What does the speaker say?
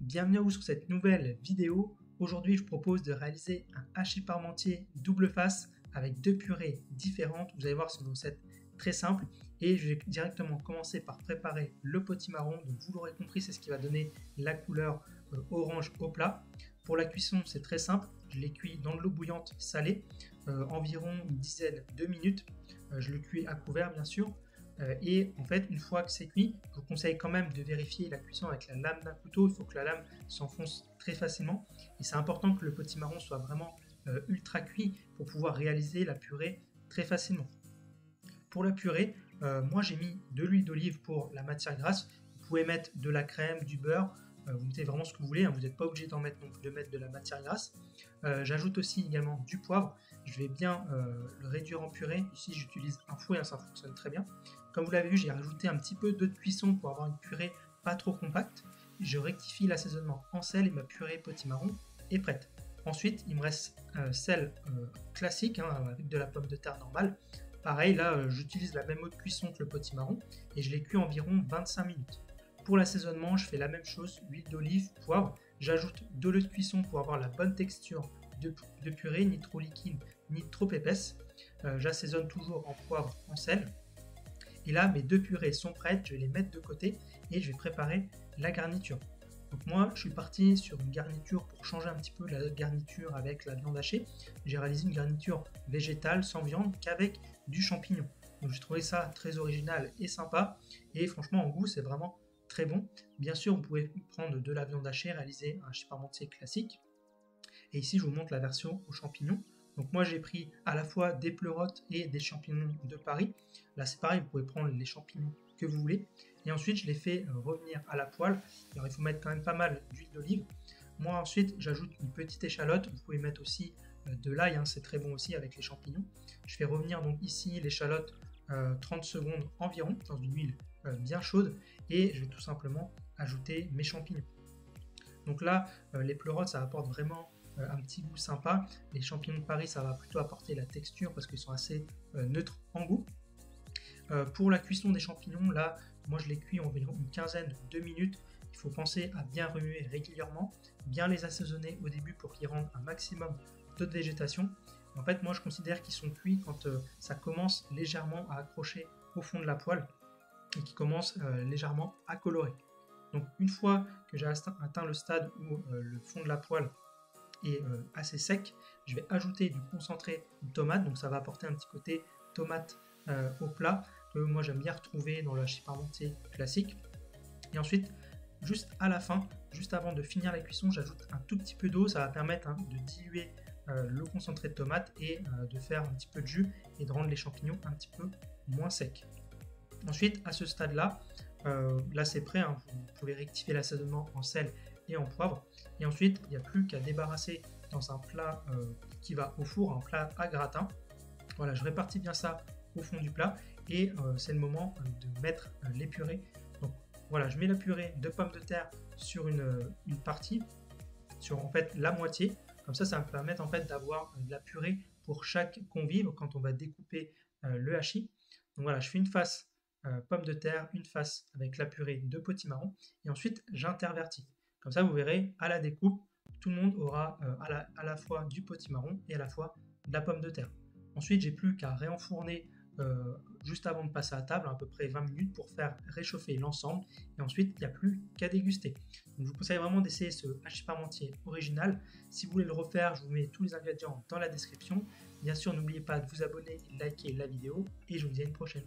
Bienvenue à vous sur cette nouvelle vidéo. Aujourd'hui, je vous propose de réaliser un hachis parmentier double face avec deux purées différentes. Vous allez voir, c'est une recette très simple et je vais directement commencer par préparer le potimarron. Donc vous l'aurez compris, c'est ce qui va donner la couleur orange au plat. Pour la cuisson, c'est très simple. Je l'ai cuit dans de l'eau bouillante salée, environ une dizaine de minutes. Je le cuis à couvert, bien sûr. Et en fait, une fois que c'est cuit, je vous conseille quand même de vérifier la cuisson avec la lame d'un couteau. Il faut que la lame s'enfonce très facilement. Et c'est important que le potimarron soit vraiment ultra cuit pour pouvoir réaliser la purée très facilement. Pour la purée, moi j'ai mis de l'huile d'olive pour la matière grasse. Vous pouvez mettre de la crème, du beurre. Vous mettez vraiment ce que vous voulez, hein. Vous n'êtes pas obligé d'en mettre, donc de mettre de la matière grasse. J'ajoute aussi également du poivre. Je vais bien le réduire en purée. Ici j'utilise un fouet, hein, ça fonctionne très bien. Comme vous l'avez vu, j'ai rajouté un petit peu d'eau de cuisson pour avoir une purée pas trop compacte. Je rectifie l'assaisonnement en sel et ma purée potimarron est prête. Ensuite, il me reste sel classique, hein, avec de la pomme de terre normale. Pareil, là, j'utilise la même eau de cuisson que le potimarron et je l'ai cuit environ 25 minutes. Pour l'assaisonnement, je fais la même chose, huile d'olive, poivre. J'ajoute de l'eau de cuisson pour avoir la bonne texture de purée, ni trop liquide, ni trop épaisse. J'assaisonne toujours en poivre, en sel. Et là, mes deux purées sont prêtes, je vais les mettre de côté et je vais préparer la garniture. Donc moi, je suis parti sur une garniture pour changer un petit peu la garniture avec la viande hachée. J'ai réalisé une garniture végétale sans viande qu'avec du champignon. Donc j'ai trouvé ça très original et sympa. Et franchement, en goût, c'est vraiment très bon. Bien sûr, vous pouvez prendre de la viande hachée, réaliser un hachis parmentier classique. Et ici, je vous montre la version aux champignons. Donc moi, j'ai pris à la fois des pleurotes et des champignons de Paris. Là, c'est pareil, vous pouvez prendre les champignons que vous voulez. Et ensuite, je les fais revenir à la poêle. Alors, il faut mettre quand même pas mal d'huile d'olive. Moi, ensuite, j'ajoute une petite échalote. Vous pouvez mettre aussi de l'ail, hein, c'est très bon aussi avec les champignons. Je fais revenir donc ici l'échalote 30 secondes environ dans une huile bien chaude. Et je vais tout simplement ajouter mes champignons. Donc là, les pleurotes, ça apporte vraiment un petit goût sympa. Les champignons de Paris, ça va plutôt apporter la texture parce qu'ils sont assez neutres en goût. Pour la cuisson des champignons, là, moi je les cuis environ une quinzaine de minutes. Il faut penser à bien remuer régulièrement, bien les assaisonner au début pour qu'ils rendent un maximum de végétation. En fait, moi je considère qu'ils sont cuits quand ça commence légèrement à accrocher au fond de la poêle et qui commence légèrement à colorer. Donc une fois que j'ai atteint le stade où le fond de la poêle est assez sec, je vais ajouter du concentré de tomate, donc ça va apporter un petit côté tomate au plat que moi j'aime bien retrouver dans le hachis parmentier classique. Et ensuite, juste à la fin, juste avant de finir la cuisson, j'ajoute un tout petit peu d'eau, ça va permettre de diluer le concentré de tomate et de faire un petit peu de jus et de rendre les champignons un petit peu moins secs. Ensuite, à ce stade-là, là c'est prêt, hein, vous pouvez rectifier l'assaisonnement en sel et en poivre. Et ensuite, il n'y a plus qu'à débarrasser dans un plat qui va au four, un plat à gratin. Voilà, je répartis bien ça au fond du plat et c'est le moment de mettre les purées. Donc voilà, je mets la purée de pommes de terre sur une partie, sur en fait la moitié. Comme ça va me permettre en fait d'avoir de la purée pour chaque convive quand on va découper le hachis. Donc voilà, je fais une face pommes de terre, une face avec la purée de potimarron et ensuite j'intervertis. Comme ça, vous verrez, à la découpe, tout le monde aura à la fois du potimarron et à la fois de la pomme de terre. Ensuite, j'ai plus qu'à réenfourner juste avant de passer à table, à peu près 20 minutes, pour faire réchauffer l'ensemble. Et ensuite, il n'y a plus qu'à déguster. Donc, je vous conseille vraiment d'essayer ce hachis parmentier original. Si vous voulez le refaire, je vous mets tous les ingrédients dans la description. Bien sûr, n'oubliez pas de vous abonner et de liker la vidéo. Et je vous dis à une prochaine.